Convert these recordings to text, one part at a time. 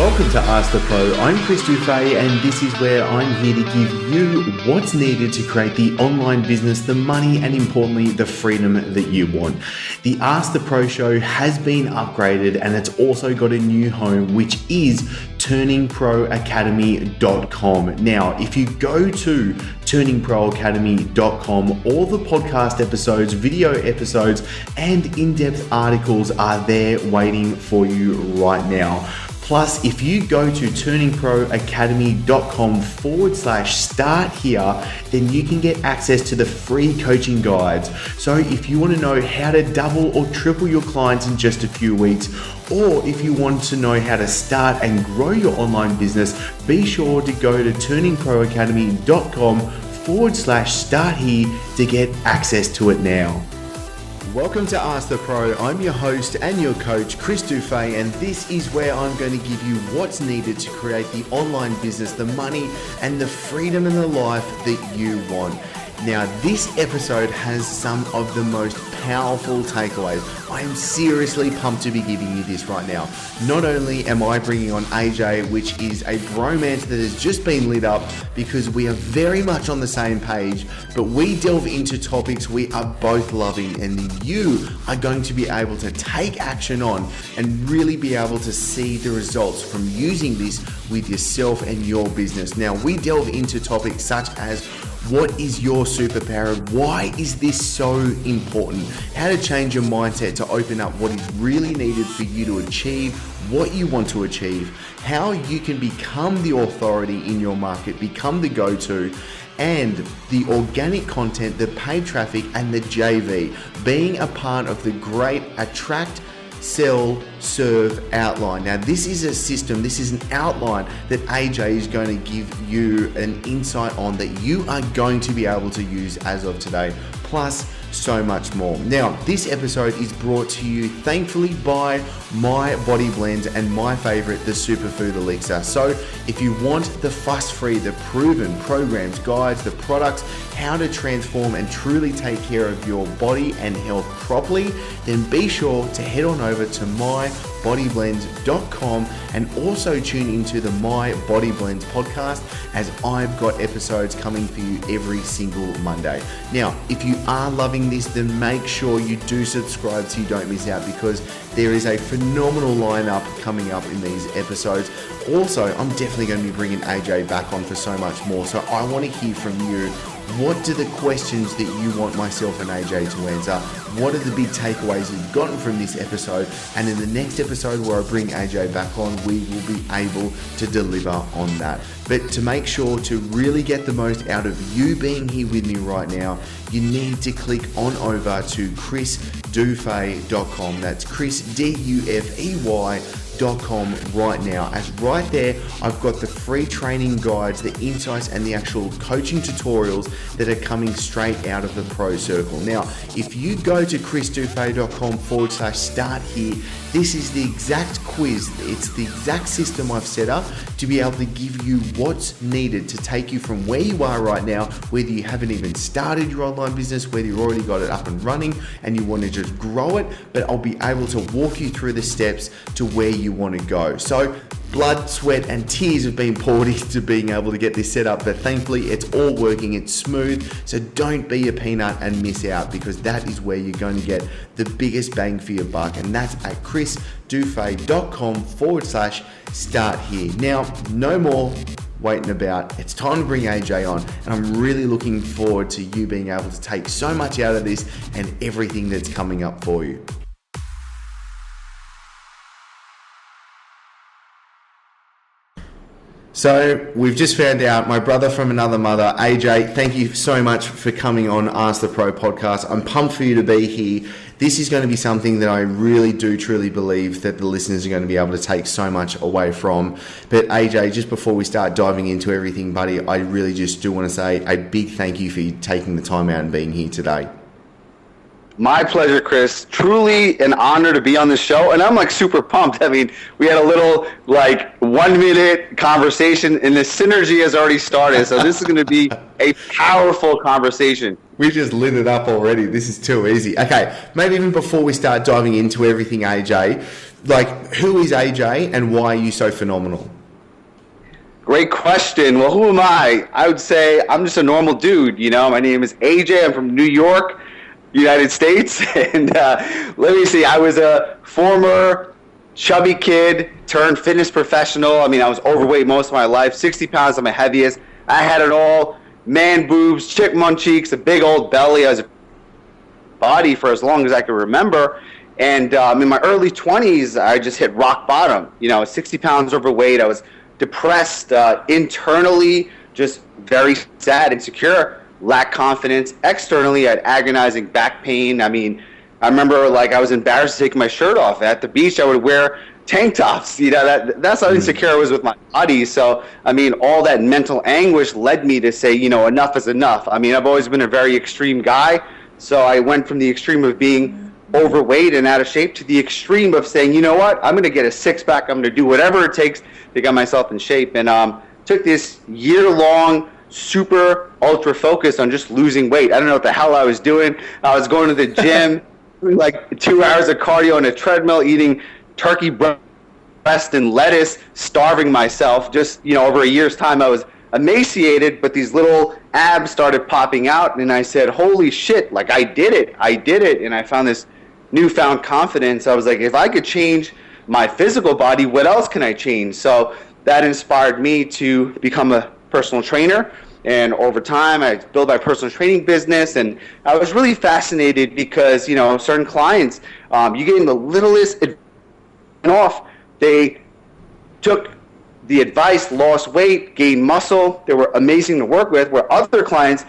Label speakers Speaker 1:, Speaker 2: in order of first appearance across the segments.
Speaker 1: Welcome to Ask the Pro. I'm Chris Dufay, and this is where I'm here to give you what's needed to create the online business, the money, and importantly, the freedom that you want. The Ask the Pro show has been upgraded, and it's also got a new home, which is turningproacademy.com. Now, if you go to turningproacademy.com, all the podcast episodes, video episodes, and in-depth articles are there waiting for you right now. Plus, if you go to turningproacademy.com/start here, then you can get access to the free coaching guides. So if you want to know how to double or triple your clients in just a few weeks, or if you want to know how to start and grow your online business, be sure to go to turningproacademy.com/start here to get access to it now. Welcome to Ask the Pro. I'm your host and your coach, Chris Dufay, and this is where I'm going to give you what's needed to create the online business, the money, and the freedom in the life that you want. Now, this episode has some of the most powerful takeaways. I am seriously pumped to be giving you this right now. Not only am I bringing on AJ, which is a bromance that has just been lit up because we are very much on the same page, but we delve into topics we are both loving and you are going to be able to take action on and really be able to see the results from using this with yourself and your business. Now, we delve into topics such as what is your superpower? Why is this so important? How to change your mindset to open up what is really needed for you to achieve what you want to achieve. How you can become the authority in your market, become the go-to, and the organic content, the paid traffic, and the JV. Being a part of the great attract, sell, serve outline. Now, this is a system, this is an outline that AJ is going to give you an insight on that you are going to be able to use as of today, plus so much more. Now, this episode is brought to you thankfully by My Body Blend and my favorite, the Superfood Elixir. So if you want the fuss-free, the proven programs, guides, the products, how to transform and truly take care of your body and health properly, then be sure to head on over to mybodyblend.com and also tune into the My Body Blends podcast, as I've got episodes coming for you every single Monday. Now, if you are loving this, then make sure you do subscribe so you don't miss out, because there is a phenomenal lineup coming up in these episodes. Also, I'm definitely going to be bringing AJ back on for so much more. So I want to hear from you. What are the questions that you want myself and AJ to answer? What are the big takeaways you've gotten from this episode? And in the next episode where I bring AJ back on, we will be able to deliver on that. But to make sure to really get the most out of you being here with me right now, you need to click on over to chrisdufay.com. That's Chris, DUFEY.com right now, as right there I've got the free training guides, the insights, and the actual coaching tutorials that are coming straight out of the pro circle. Now, if you go to chrisdufay.com/start here, this is the exact quiz, it's the exact system I've set up to be able to give you what's needed to take you from where you are right now, whether you haven't even started your online business, whether you've already got it up and running and you want to just grow it, but I'll be able to walk you through the steps to where you want to go. So blood, sweat, and tears have been poured into being able to get this set up, but thankfully it's all working, it's smooth. So don't be a peanut and miss out, because that is where you're going to get the biggest bang for your buck, and that's at chrisdufay.com/start here. Now, no more waiting about. It's time to bring AJ on, and I'm really looking forward to you being able to take so much out of this and everything that's coming up for you. So we've just found out my brother from another mother, AJ, thank you so much for coming on Ask the Pro podcast. I'm pumped for you to be here. This is going to be something that I really do truly believe that the listeners are going to be able to take so much away from. But AJ, just before we start diving into everything, buddy, I really just do want to say a big thank you for you taking the time out and being here today.
Speaker 2: My pleasure, Chris. Truly an honor to be on the show, and I'm super pumped. I mean, we had a little 1 minute conversation, and the synergy has already started. So this is going to be a powerful conversation.
Speaker 1: We just lit it up already. This is too easy. Okay, maybe even before we start diving into everything, AJ, like, who is AJ and why are you so phenomenal?
Speaker 2: Great question. Well, who am I? I would say I'm just a normal dude. You know, my name is AJ. I'm from New York, United States. And let me see, I was a former chubby kid turned fitness professional. I mean, I was overweight most of my life, 60 pounds on my heaviest. I had it all, man boobs, chipmunk cheeks, a big old belly. I was a body for as long as I could remember. And in my early 20s, I just hit rock bottom. You know, I was 60 pounds overweight. I was depressed internally, just very sad, insecure, lacked confidence. Externally, I had agonizing back pain. I mean, I remember, like, I was embarrassed to take my shirt off. At the beach, I would wear tank tops. You know, that's how insecure I was with my body. So, I mean, all that mental anguish led me to say, you know, enough is enough. I mean, I've always been a very extreme guy. So I went from the extreme of being overweight and out of shape to the extreme of saying, you know what, I'm going to get a six-pack. I'm going to do whatever it takes to get myself in shape. And took this year-long super ultra focus on just losing weight. I don't know what the hell I was doing. I was going to the gym, doing like 2 hours of cardio on a treadmill, eating turkey breast and lettuce, starving myself. Just, you know, over a year's time, I was emaciated, but these little abs started popping out, and I said, holy shit, like, I did it. And I found this newfound confidence. I was like, if I could change my physical body, what else can I change? So that inspired me to become a personal trainer. And over time, I built my personal training business. And I was really fascinated because, you know, certain clients, you getting the littlest off, they took the advice, lost weight, gained muscle. They were amazing to work with. Where other clients,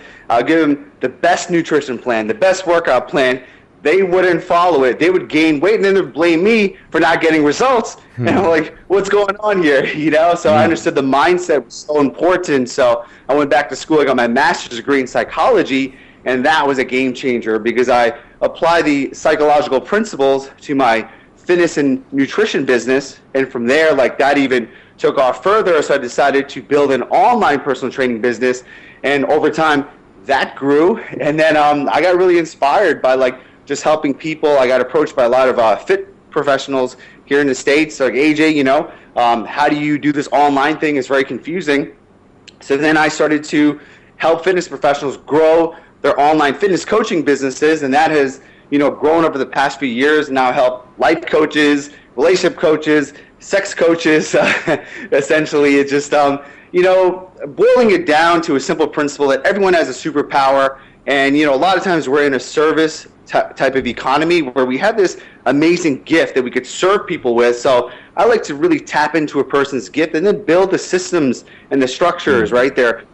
Speaker 2: give them the best nutrition plan, the best workout plan, they wouldn't follow it. They would gain weight, and then they'd blame me for not getting results. And I'm like, what's going on here? You know, so I understood the mindset was so important. So I went back to school. I got my master's degree in psychology, and that was a game changer because I applied the psychological principles to my fitness and nutrition business. And from there, like, that even took off further. So I decided to build an online personal training business. And over time, that grew. And then I got really inspired by, like, just helping people. I got approached by a lot of fit professionals here in the States. Like, AJ, you know, how do you do this online thing? It's very confusing. So then I started to help fitness professionals grow their online fitness coaching businesses. And that has, you know, grown over the past few years. Now I help life coaches, relationship coaches, sex coaches. Essentially, it's just, you know, boiling it down to a simple principle that everyone has a superpower. And, you know, a lot of times we're in a service type of economy where we have this amazing gift that we could serve people with. So I like to really tap into a person's gift and then build the systems and the structures, right? Their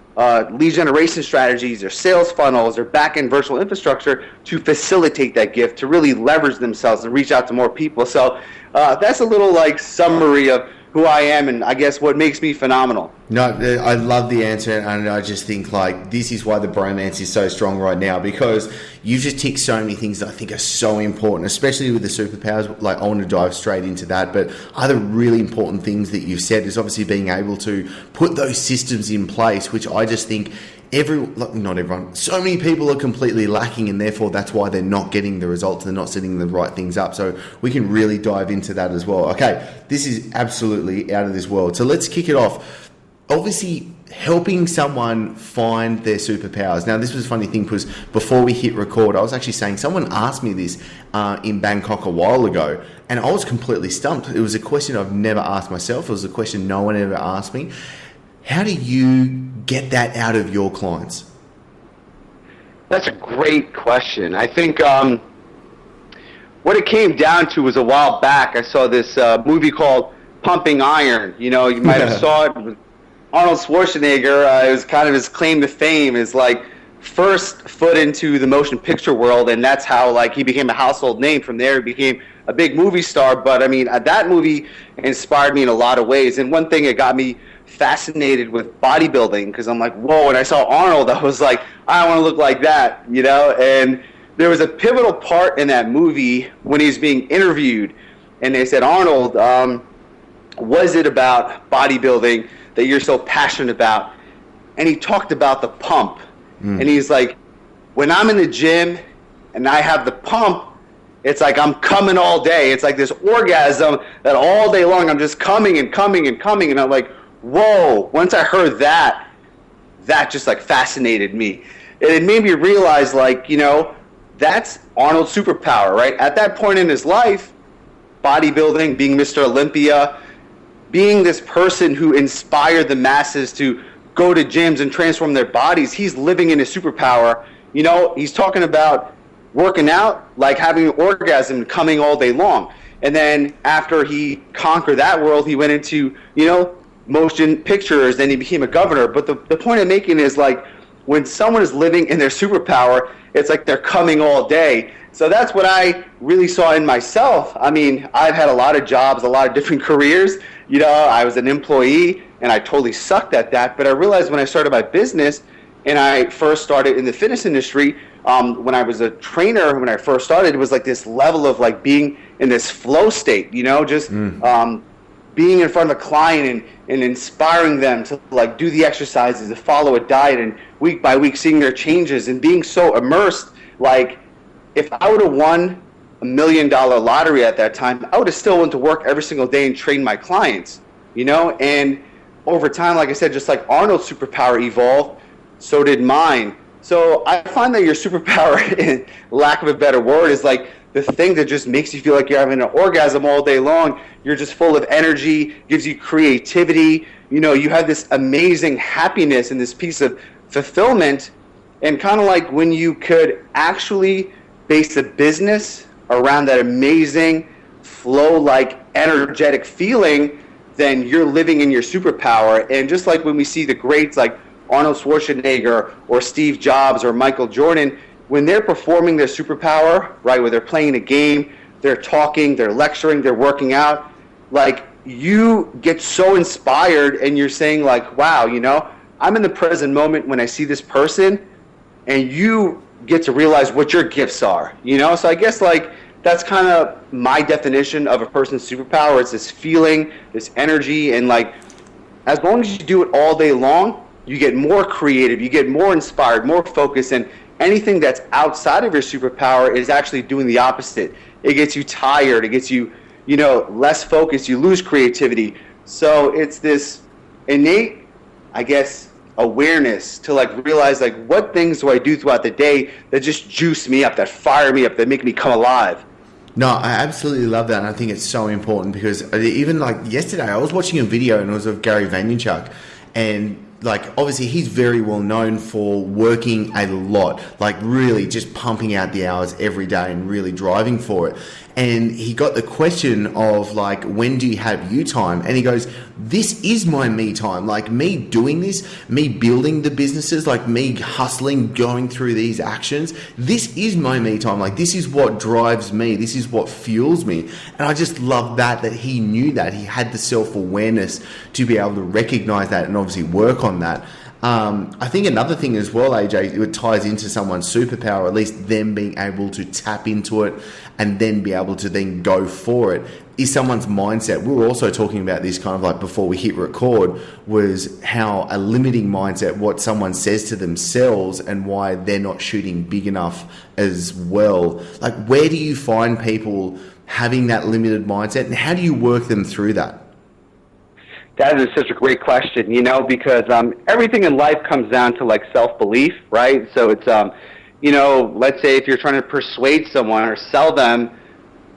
Speaker 2: lead generation strategies, their sales funnels, their back-end virtual infrastructure to facilitate that gift, to really leverage themselves and reach out to more people. So that's a little, like, summary of who I am and I guess what makes me phenomenal.
Speaker 1: No, I love the answer, and I just think, like, this is why the bromance is so strong right now, because you've just ticked so many things that I think are so important, especially with the superpowers. Like, I want to dive straight into that, but other really important things that you've said is obviously being able to put those systems in place, which I just think not everyone, so many people are completely lacking, and therefore that's why they're not getting the results. They're not setting the right things up. So we can really dive into that as well. Okay, this is absolutely out of this world. So let's kick it off. Obviously, helping someone find their superpowers. Now, this was a funny thing because before we hit record, I was actually saying someone asked me this in Bangkok a while ago, and I was completely stumped. It was a question I've never asked myself. It was a question no one ever asked me. How do you get that out of your clients?
Speaker 2: That's a great question. I think what it came down to was a while back, I saw this movie called Pumping Iron. You know, you might have saw it with Arnold Schwarzenegger. It was kind of his claim to fame, is like first foot into the motion picture world, and that's how, like, he became a household name. From there, he became a big movie star. But I mean, that movie inspired me in a lot of ways. And one thing that got me fascinated with bodybuilding, because I'm like, whoa, when I saw Arnold, I was like, I want to look like that, you know? And there was a pivotal part in that movie when he was being interviewed, and they said, Arnold, what is it about bodybuilding that you're so passionate about? And he talked about the pump. And he's like, when I'm in the gym and I have the pump, it's like I'm coming all day. It's like this orgasm that all day long I'm just coming and coming and coming. And I'm like, whoa. Once I heard that, that just like fascinated me. And it made me realize, like, you know, that's Arnold's superpower, right? At that point in his life, bodybuilding, being Mr. Olympia, being this person who inspired the masses to go to gyms and transform their bodies, he's living in his superpower. You know, he's talking about working out, like having an orgasm, coming all day long. And then after he conquered that world, he went into, you know, motion pictures, then he became a governor. But the point I'm making is, like, when someone is living in their superpower, it's like they're coming all day. So that's what I really saw in myself. I mean, I've had a lot of jobs, a lot of different careers. You know, I was an employee, and I totally sucked at that. But I realized when I started my business, and I first started in the fitness industry, when I was a trainer, when I first started, it was like this level of like being in this flow state, you know, just being in front of a client and inspiring them to like do the exercises, to follow a diet, and week by week seeing their changes and being so immersed. Like, if I would have won $1 million lottery at that time, I would have still went to work every single day and trained my clients, you know. And over time, like I said, just like Arnold's superpower evolved, so did mine. So I find that your superpower, in lack of a better word, is like the thing that just makes you feel like you're having an orgasm all day long. You're just full of energy, gives you creativity. You know, you have this amazing happiness and this piece of fulfillment. And kind of like when you could actually base a business around that amazing flow-like energetic feeling, then you're living in your superpower. And just like when we see the greats like Arnold Schwarzenegger or Steve Jobs or Michael Jordan, when they're performing their superpower, right, where they're playing a game, they're talking, they're lecturing, they're working out, like, you get so inspired and you're saying, like, wow, you know, I'm in the present moment when I see this person, and you get to realize what your gifts are, you know? So I guess, like, that's kind of my definition of a person's superpower. It's this feeling, this energy, and, like, as long as you do it all day long, you get more creative, you get more inspired, more focused, and anything that's outside of your superpower is actually doing the opposite. It gets you tired, it gets you, you know, less focused, you lose creativity. So it's this innate, I guess, awareness to like realize, like, what things do I do throughout the day that just juice me up, that fire me up, that make me come alive.
Speaker 1: No, I absolutely love that, and I think it's so important because even like yesterday, I was watching a video and it was of Gary Vaynerchuk, and like, obviously he's very well known for working a lot, like really just pumping out the hours every day and really driving for it. And he got the question of like, when do you have you time? And he goes, this is my me time. Like, me doing this, me building the businesses, like me hustling, going through these actions. This is my me time. Like, this is what drives me. This is what fuels me. And I just love that he knew that. He had the self-awareness to be able to recognize that and obviously work on that. I think another thing as well, AJ, it ties into someone's superpower, at least them being able to tap into it and then be able to then go for it, is someone's mindset. We were also talking about this kind of like before we hit record, was how a limiting mindset, what someone says to themselves and why they're not shooting big enough as well. Like, where do you find people having that limited mindset, and how do you work them through that?
Speaker 2: That is such a great question, you know, because everything in life comes down to like self-belief, right? So it's, you know, let's say if you're trying to persuade someone or sell them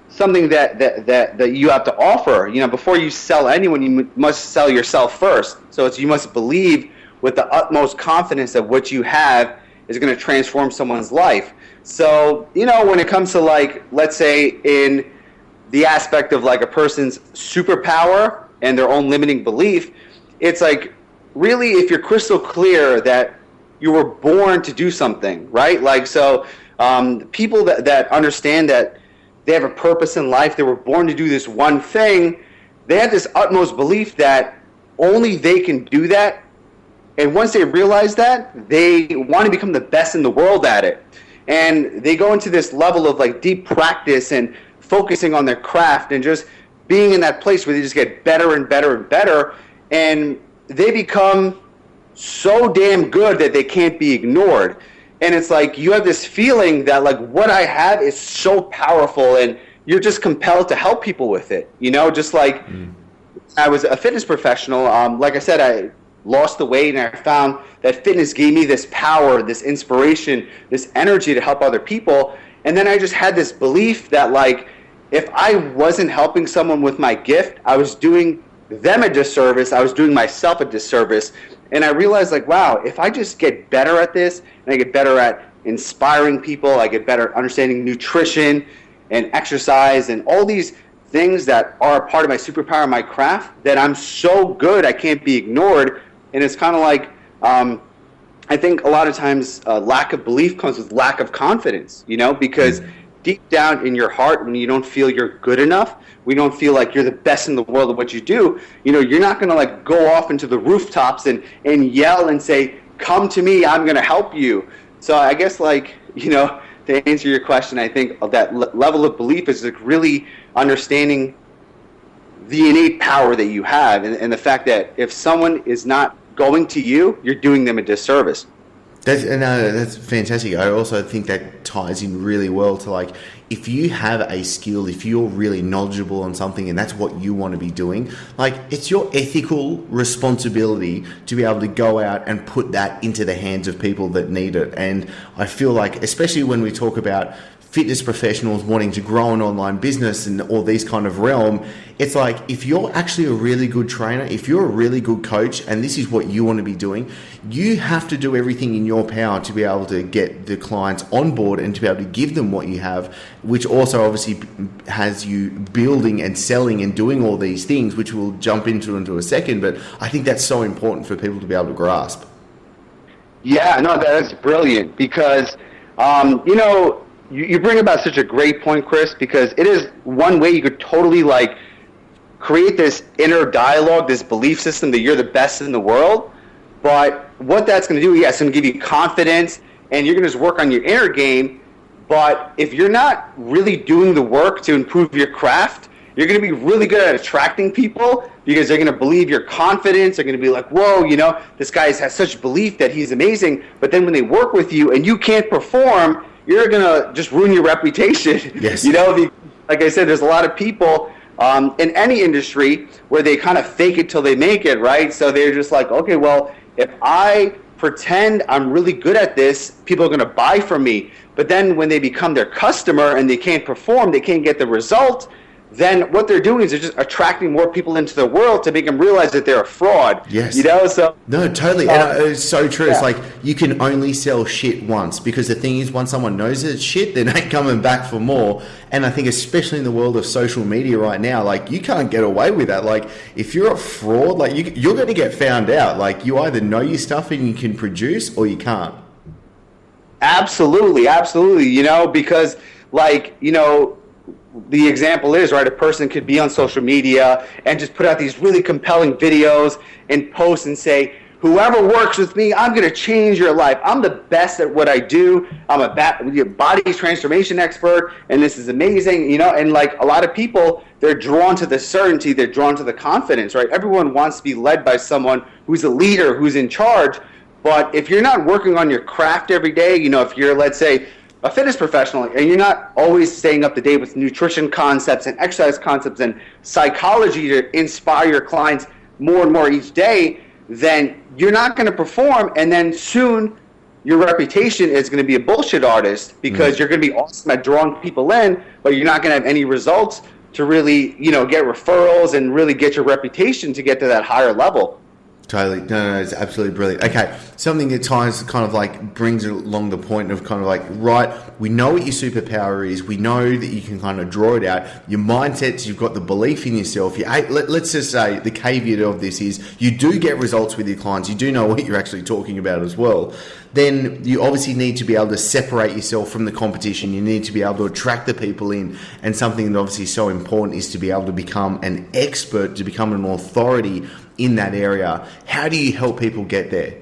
Speaker 2: something that you have to offer, you know, before you sell anyone, you must sell yourself first. So it's, you must believe with the utmost confidence that what you have is going to transform someone's life. So, you know, when it comes to like, let's say in the aspect of like a person's superpower and their own limiting belief, it's like, really, if you're crystal clear that you were born to do something, right? Like, so people that understand that they have a purpose in life, they were born to do this one thing, they have this utmost belief that only they can do that. And once they realize that, they want to become the best in the world at it. And they go into this level of like deep practice and focusing on their craft and just being in that place where they just get better and better and better, and they become so damn good that they can't be ignored. And it's like you have this feeling that like what I have is so powerful, and you're just compelled to help people with it. Just like I was a fitness professional. Like I said, I lost the weight, and I found that fitness gave me this power, this inspiration, this energy to help other people. And then I just had this belief that like if I wasn't helping someone with my gift, I was doing them a disservice. I was doing myself a disservice. And I realized like, wow, if I just get better at this, and I get better at inspiring people, I get better understanding nutrition and exercise and all these things that are a part of my superpower, my craft, that I'm so good I can't be ignored. And it's kind of like, I think a lot of times lack of belief comes with lack of confidence, because deep down in your heart, when you don't feel you're good enough, we don't feel like you're the best in the world at what you do, you're not going to like go off into the rooftops and yell and say, come to me, I'm going to help you. So I guess like, to answer your question, I think that level of belief is like really understanding the innate power that you have, and the fact that if someone is not going to you, you're doing them a disservice.
Speaker 1: That's fantastic. I also think that ties in really well to like, if you have a skill, if you're really knowledgeable on something and that's what you want to be doing, like it's your ethical responsibility to be able to go out and put that into the hands of people that need it. And I feel like, especially when we talk about fitness professionals wanting to grow an online business and all these kind of realm, it's like if you're actually a really good trainer, if you're a really good coach, and this is what you want to be doing, you have to do everything in your power to be able to get the clients on board and to be able to give them what you have, which also obviously has you building and selling and doing all these things, which we'll jump into a second. But I think that's so important for people to be able to grasp.
Speaker 2: Yeah, no, that's brilliant because, you bring about such a great point, Chris, because it is one way you could totally like create this inner dialogue, this belief system that you're the best in the world. But what that's going to do, it's going to give you confidence, and you're going to just work on your inner game. But if you're not really doing the work to improve your craft, you're going to be really good at attracting people because they're going to believe your confidence. They're going to be like, whoa, this guy has such belief that he's amazing. But then when they work with you and you can't perform, you're going to just ruin your reputation.
Speaker 1: Yes.
Speaker 2: Like I said, there's a lot of people in any industry where they kind of fake it till they make it, right? So they're just like, okay, well, if I pretend I'm really good at this, people are going to buy from me. But then when they become their customer and they can't perform, they can't get the result, then what they're doing is they're just attracting more people into the world to make them realize that they're a fraud.
Speaker 1: Yes.
Speaker 2: So
Speaker 1: no, totally. And it's so true. Yeah. It's like you can only sell shit once, because the thing is, once someone knows it's shit, they're not coming back for more. And I think especially in the world of social media right now, like you can't get away with that. Like if you're a fraud, like you're going to get found out. Like you either know your stuff and you can produce, or you can't.
Speaker 2: Absolutely. Because the example is, right, a person could be on social media and just put out these really compelling videos and post and say, whoever works with me, I'm going to change your life. I'm the best at what I do. I'm a body transformation expert, and this is amazing, and like a lot of people, they're drawn to the certainty, they're drawn to the confidence, right? Everyone wants to be led by someone who's a leader, who's in charge. But if you're not working on your craft every day, if you're, let's say, a fitness professional, and you're not always staying up to date with nutrition concepts and exercise concepts and psychology to inspire your clients more and more each day, then you're not going to perform, and then soon your reputation is going to be a bullshit artist because you're going to be awesome at drawing people in, but you're not going to have any results to really, get referrals and really get your reputation to get to that higher level.
Speaker 1: Totally. No, it's absolutely brilliant. Okay, something that ties kind of like brings along the point of kind of like, right, we know what your superpower is. We know that you can kind of draw it out. Your mindsets, you've got the belief in yourself. Let's just say the caveat of this is you do get results with your clients. You do know what you're actually talking about as well. Then you obviously need to be able to separate yourself from the competition. You need to be able to attract the people in. And something that obviously is so important is to be able to become an expert, to become an authority in that area. How do you help people get there?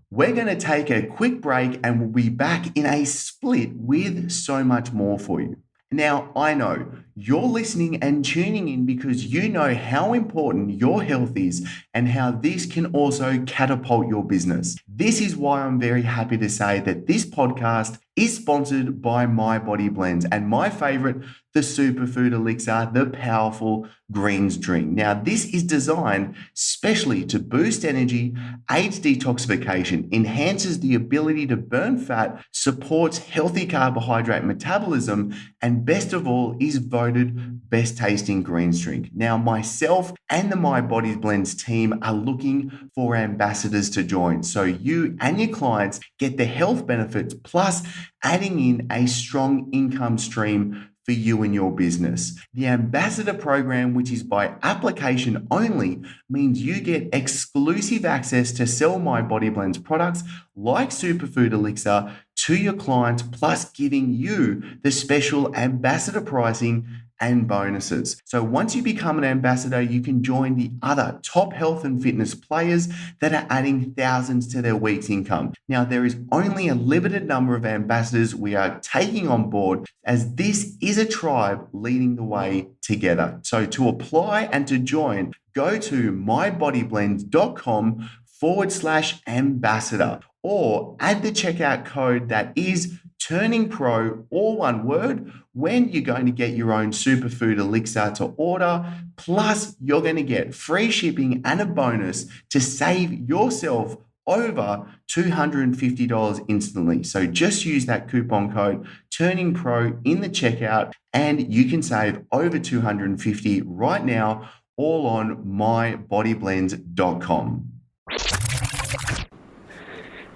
Speaker 1: We're going to take a quick break and we'll be back in a split with so much more for you. Now, I know you're listening and tuning in because you know how important your health is and how this can also catapult your business. This is why I'm very happy to say that this podcast is sponsored by My Body Blends and my favorite, the Superfood Elixir, the powerful greens drink. Now, this is designed specially to boost energy, aids detoxification, enhances the ability to burn fat, supports healthy carbohydrate metabolism, and best of all, is voted best tasting greens drink. Now, myself and the My Body Blends team are looking for ambassadors to join. So you and your clients get the health benefits plus adding in a strong income stream for you and your business. The ambassador program, which is by application only, means you get exclusive access to sell My Body Blends products like Superfood Elixir to your clients, plus giving you the special ambassador pricing and bonuses. So once you become an ambassador, you can join the other top health and fitness players that are adding thousands to their week's income. Now, there is only a limited number of ambassadors we are taking on board, as this is a tribe leading the way together. So to apply and to join, go to mybodyblends.com/ambassador or add the checkout code that is Turning Pro, all one word, when you're going to get your own Superfood Elixir to order. Plus, you're going to get free shipping and a bonus to save yourself over $250 instantly. So just use that coupon code Turning Pro in the checkout and you can save over $250 right now, all on mybodyblends.com.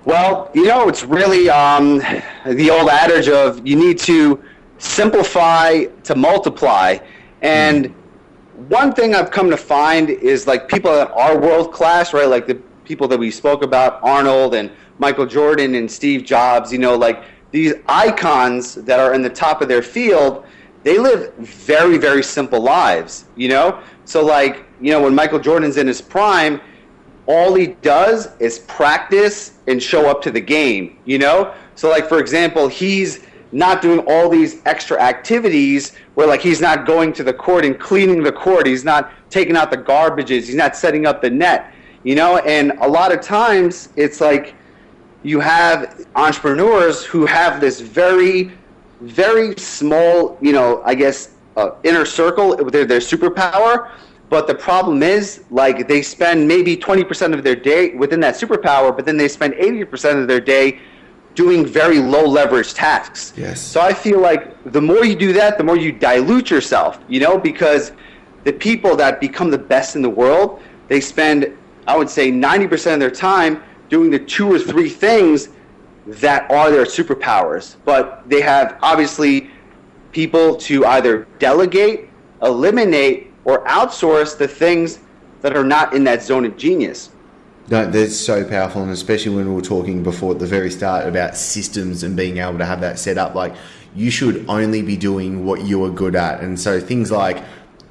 Speaker 2: Well, it's really the old adage of you need to simplify to multiply. And one thing I've come to find is like people that are world class, right? Like the people that we spoke about, Arnold and Michael Jordan and Steve Jobs, like these icons that are in the top of their field, they live very, very simple lives, So like, when Michael Jordan's in his prime, all he does is practice and show up to the game, So like, for example, he's not doing all these extra activities where like he's not going to the court and cleaning the court. He's not taking out the garbages. He's not setting up the net, and a lot of times it's like you have entrepreneurs who have this very, very small, inner circle with their superpower. But the problem is, like, they spend maybe 20% of their day within that superpower, but then they spend 80% of their day doing very low leverage tasks.
Speaker 1: Yes.
Speaker 2: So I feel like the more you do that, the more you dilute yourself, because the people that become the best in the world, they spend, I would say, 90% of their time doing the 2 or 3 things that are their superpowers. But they have, obviously, people to either delegate, eliminate, or outsource the things that are not in that zone of genius.
Speaker 1: No, that's so powerful, and especially when we were talking before at the very start about systems and being able to have that set up, like you should only be doing what you are good at. And so things like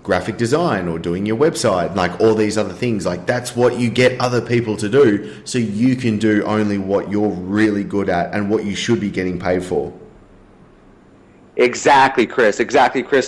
Speaker 1: graphic design or doing your website, like all these other things, like that's what you get other people to do, so you can do only what you're really good at and what you should be getting paid for.
Speaker 2: Exactly, Chris. So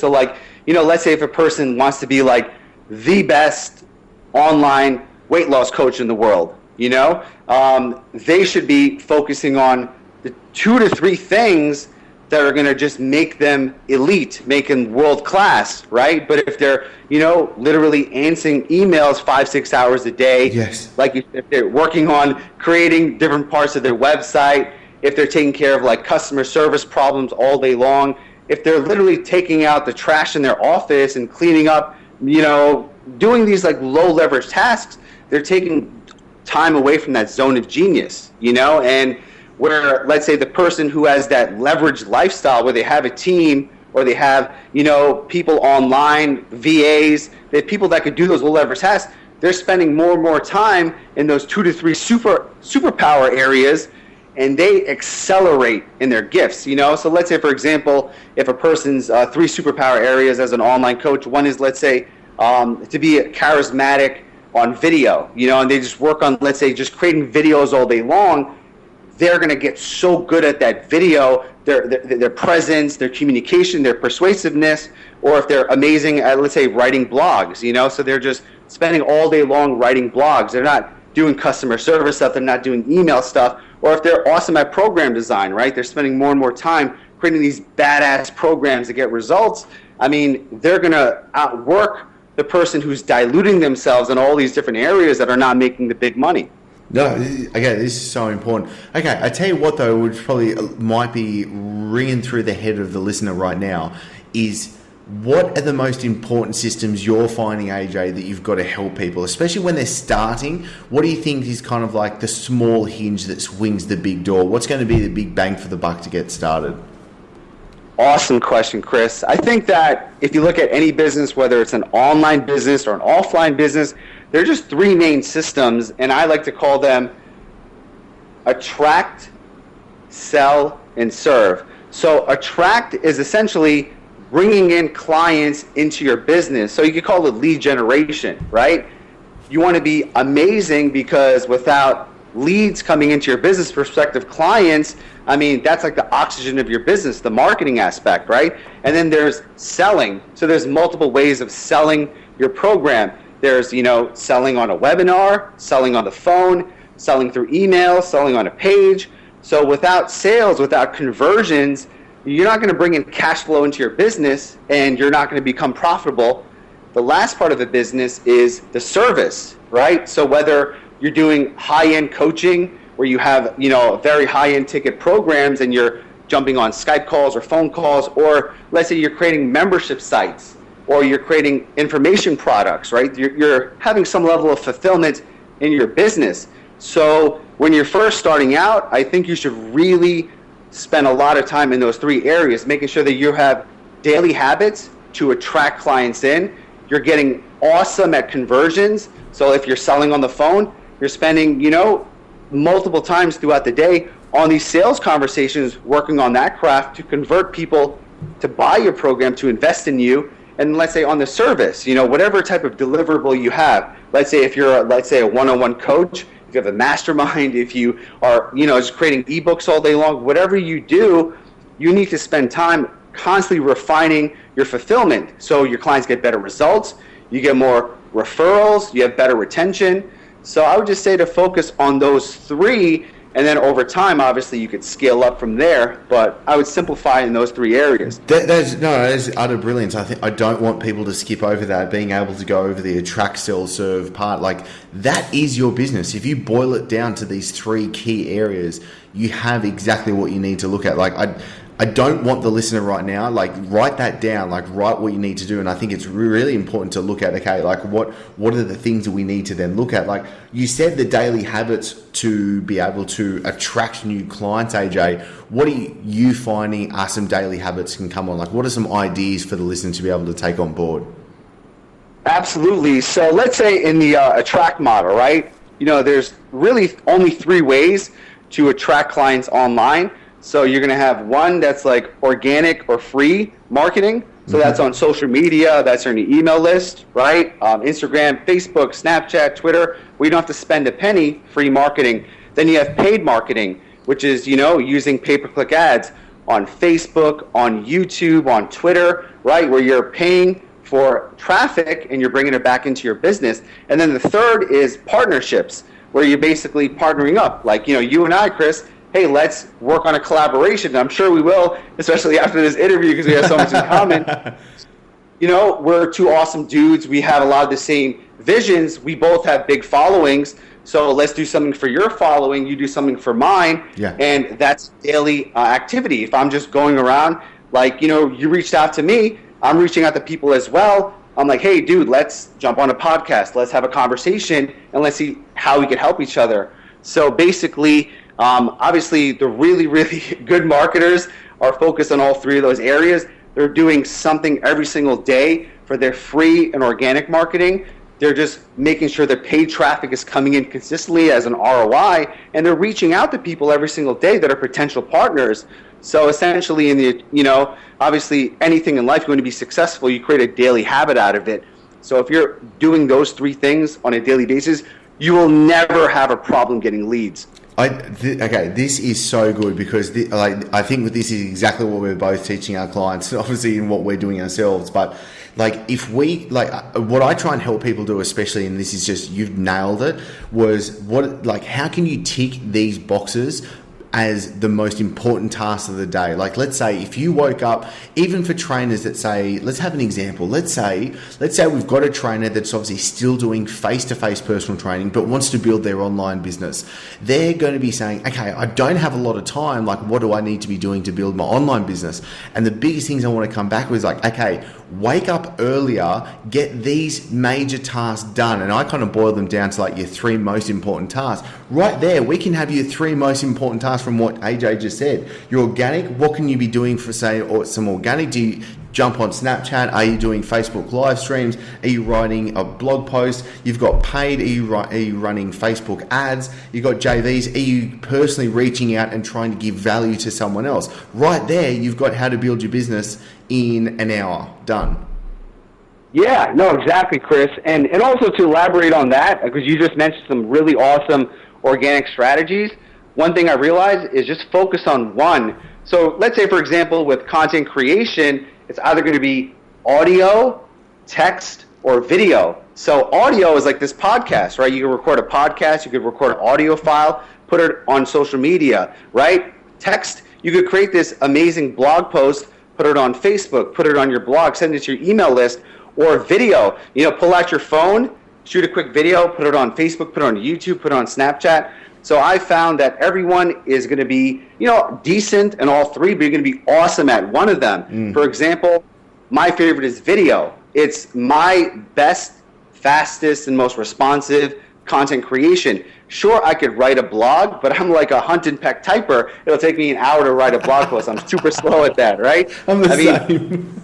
Speaker 2: like, let's say if a person wants to be like the best online weight loss coach in the world, they should be focusing on the 2 to 3 things that are going to just make them elite, make them world class, right? But if they're, literally answering emails 5-6 hours a day,
Speaker 1: yes,
Speaker 2: like if they're working on creating different parts of their website, if they're taking care of like customer service problems all day long, if they're literally taking out the trash in their office and cleaning up, doing these like low leverage tasks, they're taking time away from that zone of genius, and where, let's say, the person who has that leveraged lifestyle where they have a team or they have, people online, VAs, they have people that could do those low leverage tasks, they're spending more and more time in those 2 to 3 superpower areas, and they accelerate in their gifts, So let's say, for example, if a person's 3 superpower areas as an online coach, one is, let's say, to be charismatic on video, and they just work on, let's say, just creating videos all day long. they're going to get so good at that video, their presence, their communication, their persuasiveness, or if they're amazing at, let's say, writing blogs, you know, so they're just spending all day long writing blogs. They're not doing customer service stuff. They're not doing email stuff. Or if they're awesome at program design, right? They're spending more and more time creating these badass programs to get results. I mean, they're going to outwork the person who's diluting themselves in all these different areas that are not making the big money.
Speaker 1: No, okay, this is so important. Okay, I tell you what though, which probably might be ringing through the head of the listener right now, is what are the most important systems you're finding, AJ, that you've got to help people, especially when they're starting? What do you think is kind of like the small hinge that swings the big door? What's going to be the big bang for the buck to get started?
Speaker 2: Awesome question, Chris. I think that if you look at any business, whether it's an online business or an offline business, there are just three main systems, and I like to call them attract, sell, and serve. So attract is essentially bringing in clients into your business. So you could call it lead generation, right? You want to be amazing because without leads coming into your business, prospective clients, I mean, that's like the oxygen of your business, the marketing aspect, right? And then there's selling. So there's multiple ways of selling your program. There's, you know, selling on a webinar, selling on the phone, selling through email, selling on a page. So without sales, without conversions, you're not going to bring in cash flow into your business and you're not going to become profitable. The last part of the business is the service, right? So whether you're doing high-end coaching where you have, you know, very high-end ticket programs and you're jumping on Skype calls or phone calls, or let's say you're creating membership sites or you're creating information products, right? You're having some level of fulfillment in your business. So when you're first starting out, I think you should really spend a lot of time in those three areas, making sure that you have daily habits to attract clients in. You're getting awesome at conversions. So if you're selling on the phone, you're spending, you know, multiple times throughout the day on these sales conversations, working on that craft to convert people to buy your program, to invest in you. And let's say on the service, you know, whatever type of deliverable you have, let's say if you're, let's say, a one-on-one coach, if you have a mastermind, if you are, you know, just creating ebooks all day long, whatever you do, you need to spend time constantly refining your fulfillment so your clients get better results, you get more referrals, you have better retention. So I would just say to focus on those three, and then over time, obviously, you could scale up from there. But I would simplify in those three areas.
Speaker 1: That is utter brilliance. I think I don't want people to skip over that, being able to go over the attract, sell, serve part. Like, that is your business. If you boil it down to these three key areas, you have exactly what you need to look at. Like, I don't want the listener right now, like, write that down, like, write what you need to do. And I think it's really important to look at, okay, like, what are the things that we need to then look at? Like, you said the daily habits to be able to attract new clients, AJ. What are you finding are some daily habits can come on? Like, what are some ideas for the listener to be able to take on board?
Speaker 2: Absolutely. So let's say in the attract model, right? You know, there's really only three ways to attract clients online. So you're going to have one that's like organic or free marketing. So that's on social media, that's on your email list, right? Instagram, Facebook, Snapchat, Twitter, where you don't have to spend a penny, free marketing. Then you have paid marketing, which is, you know, using pay-per-click ads on Facebook, on YouTube, on Twitter, right? Where you're paying for traffic and you're bringing it back into your business. And then the third is partnerships, where you're basically partnering up. Like, you know, you and I, Chris, hey, let's work on a collaboration. I'm sure we will, especially after this interview, because we have so much in common. You know, we're two awesome dudes. We have a lot of the same visions. We both have big followings. So let's do something for your following. You do something for mine.
Speaker 1: Yeah.
Speaker 2: And that's daily activity. If I'm just going around, like, you know, you reached out to me, I'm reaching out to people as well. I'm like, hey, dude, let's jump on a podcast. Let's have a conversation, and let's see how we can help each other. So basically, obviously, the really, really good marketers are focused on all three of those areas. They're doing something every single day for their free and organic marketing. They're just making sure their paid traffic is coming in consistently as an ROI, and they're reaching out to people every single day that are potential partners. So essentially, in the, you know, obviously anything in life, you want to be successful, you create a daily habit out of it. So if you're doing those three things on a daily basis, you will never have a problem getting leads.
Speaker 1: Okay, this is so good because I think that this is exactly what we're both teaching our clients, obviously in what we're doing ourselves. But like, if we what I try and help people do, especially, and this is just, you've nailed it, was how can you tick these boxes as the most important task of the day? Like, let's say if you woke up, even for trainers that say, let's have an example. Let's say we've got a trainer that's obviously still doing face-to-face personal training, but wants to build their online business. They're going to be saying, okay, I don't have a lot of time. Like, what do I need to be doing to build my online business? And the biggest things I want to come back with is like, okay, wake up earlier, get these major tasks done. And I kind of boil them down to like your 3 most important tasks. Right there, we can have your 3 most important tasks from what AJ just said. Your organic, what can you be doing for, say, or some organic? Do you jump on Snapchat? Are you doing Facebook live streams? Are you writing a blog post? You've got paid. Are you running Facebook ads? You've got JVs. Are you personally reaching out and trying to give value to someone else? Right there, you've got how to build your business in an hour. Done.
Speaker 2: Yeah, no, exactly, Chris. And also to elaborate on that, because you just mentioned some really awesome organic strategies, one thing I realized is just focus on one. So let's say, for example, with content creation, it's either going to be audio, text, or video. So audio is like this podcast, right? You can record a podcast, you could record an audio file, put it on social media, right? Text, you could create this amazing blog post, put it on Facebook, put it on your blog, send it to your email list. Or video, pull out your phone, shoot a quick video, put it on Facebook, put it on YouTube, put it on Snapchat. So I found that everyone is going to be, decent in all 3, but you're going to be awesome at one of them. For example, my favorite is video. It's my best, fastest, and most responsive content creation. Sure, I could write a blog, but I'm like a hunt and peck typer. It'll take me an hour to write a blog post. I'm super slow at that, right?
Speaker 1: I'm the same.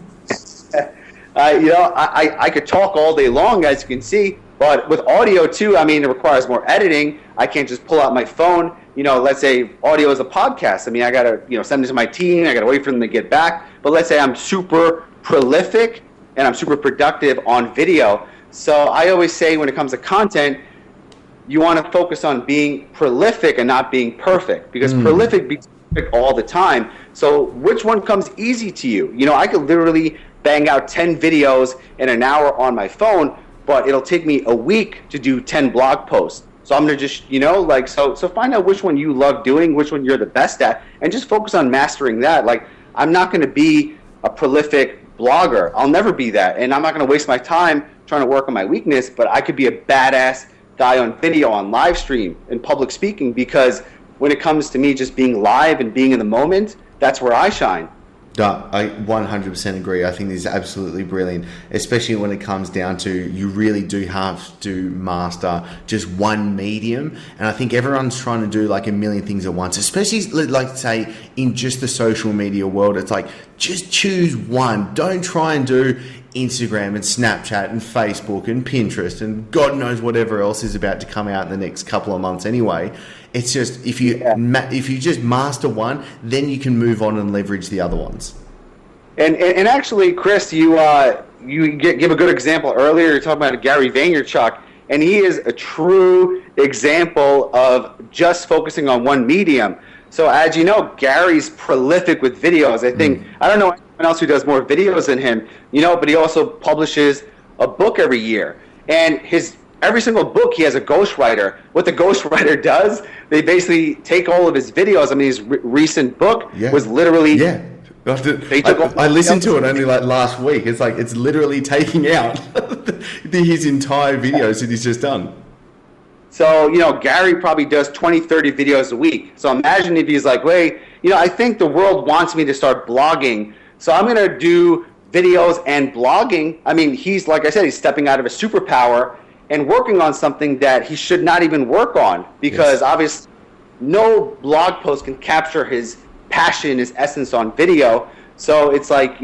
Speaker 2: I could talk all day long, as you can see, but with audio too, it requires more editing. I can't just pull out my phone. Let's say audio is a podcast. I got to, send it to my team. I got to wait for them to get back. But let's say I'm super prolific and I'm super productive on video. So I always say when it comes to content, you want to focus on being prolific and not being perfect, because prolific beats perfect all the time. So which one comes easy to you? I could literally bang out 10 videos in an hour on my phone, but it'll take me a week to do 10 blog posts. So I'm going to just, so find out which one you love doing, which one you're the best at, and just focus on mastering that. Like, I'm not going to be a prolific blogger. I'll never be that. And I'm not going to waste my time trying to work on my weakness, but I could be a badass guy on video, on live stream, in public speaking, because when it comes to me just being live and being in the moment, that's where I shine.
Speaker 1: I 100% agree. I think this is absolutely brilliant, especially when it comes down to, you really do have to master just one medium. And I think everyone's trying to do like a million things at once, especially like say in just the social media world. It's like, just choose one. Don't try and do Instagram and Snapchat and Facebook and Pinterest and God knows whatever else is about to come out in the next couple of months anyway. It's just, if you just master one, then you can move on and leverage the other ones.
Speaker 2: And actually, Chris, you give a good example earlier. You're talking about Gary Vaynerchuk, and he is a true example of just focusing on one medium. So as you know, Gary's prolific with videos. I think, I don't know anyone else who does more videos than him, but he also publishes a book every year. And every single book, he has a ghostwriter. What the ghostwriter does, they basically take all of his videos. His recent book was literally... Yeah.
Speaker 1: I listened to it only like last week. It's like, it's literally taking out his entire videos that he's just done.
Speaker 2: So, Gary probably does 20, 30 videos a week. So imagine if he's like, wait, I think the world wants me to start blogging, so I'm going to do videos and blogging. He's, like I said, he's stepping out of a superpower and working on something that he should not even work on, because obviously no blog post can capture his passion, his essence on video. So it's like,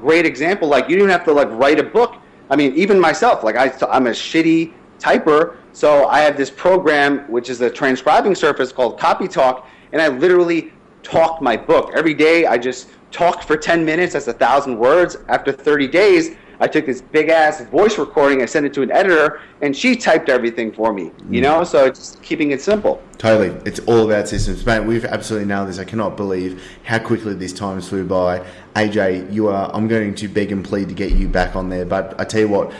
Speaker 2: great example. Like, you don't have to write a book. Even myself, I'm a shitty typer. So I have this program, which is a transcribing service called Copy Talk, and I literally talk my book. Every day I just talk for 10 minutes. That's 1,000 words. After 30 days, I took this big ass voice recording, I sent it to an editor, and she typed everything for me, you know? So just keeping it simple.
Speaker 1: Totally. It's all about systems. Mate, we've absolutely nailed this. I cannot believe how quickly this time flew by. AJ, I'm going to beg and plead to get you back on there. But I tell you what,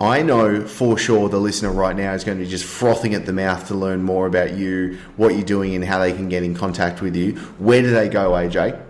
Speaker 1: I know for sure the listener right now is going to be just frothing at the mouth to learn more about you, what you're doing, and how they can get in contact with you. Where do they go, AJ?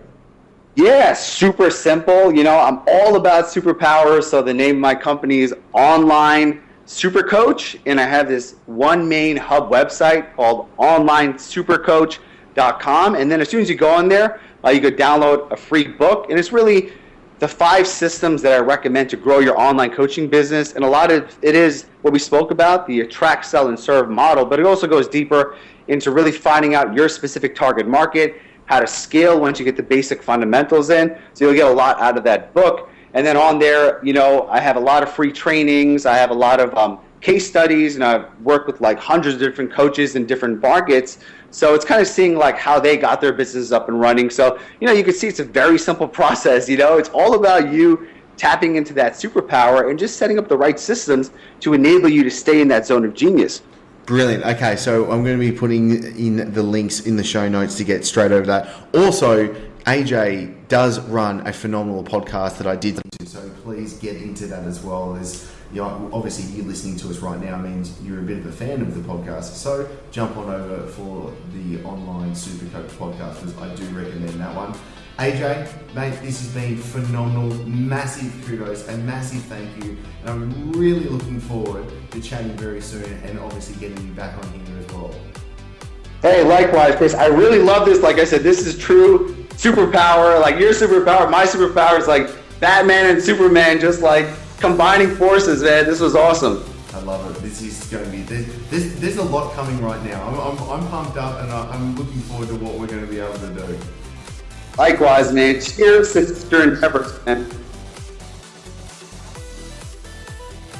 Speaker 2: Yeah, super simple. You know, I'm all about superpowers. So the name of my company is Online Super Coach, and I have this one main hub website called onlinesupercoach.com. And then as soon as you go on there, you could download a free book, and it's really the 5 systems that I recommend to grow your online coaching business. And a lot of it is what we spoke about, the attract, sell, and serve model, but it also goes deeper into really finding out your specific target market, how to scale once you get the basic fundamentals in. So you'll get a lot out of that book. And then on there, you know, I have a lot of free trainings. I have a lot of case studies, and I've worked with like hundreds of different coaches in different markets. So it's kind of seeing like how they got their businesses up and running. So, you know, you can see it's a very simple process. You know, it's all about you tapping into that superpower and just setting up the right systems to enable you to stay in that zone of genius.
Speaker 1: Brilliant. Okay, so I'm going to be putting in the links in the show notes to get straight over that. Also, AJ does run a phenomenal podcast that I did listen to, so please get into that as well. As you know, obviously, you listening to us right now means you're a bit of a fan of the podcast, so jump on over for the Online Super Coach podcast, because I do recommend that one. AJ, mate, this has been phenomenal. Massive kudos and massive thank you. And I'm really looking forward to chatting very soon and obviously getting you back on here as well.
Speaker 2: Hey, likewise, Chris. I really love this. Like I said, this is true superpower. Like your superpower, my superpower is like Batman and Superman, just like combining forces, man. This was awesome.
Speaker 1: I love it. This is going to be, there's a lot coming right now. I'm pumped up, and I'm looking forward to what we're going to be able to do.
Speaker 2: Likewise, man. Cheers to your endeavors, man.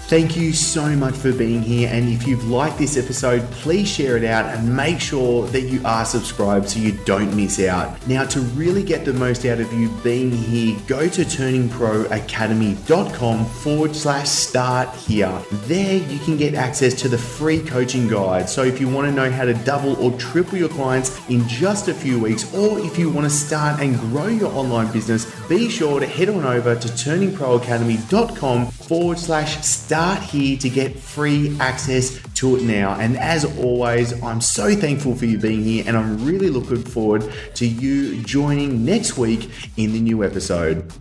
Speaker 1: Thank you so much for being here, and if you've liked this episode, please share it out and make sure that you are subscribed so you don't miss out. Now, to really get the most out of you being here, go to turningproacademy.com/start here. There you can get access to the free coaching guide. So if you want to know how to double or triple your clients in just a few weeks, or if you want to start and grow your online business, be sure to head on over to turningproacademy.com/start here to get free access to it now. And as always, I'm so thankful for you being here, and I'm really looking forward to you joining next week in the new episode.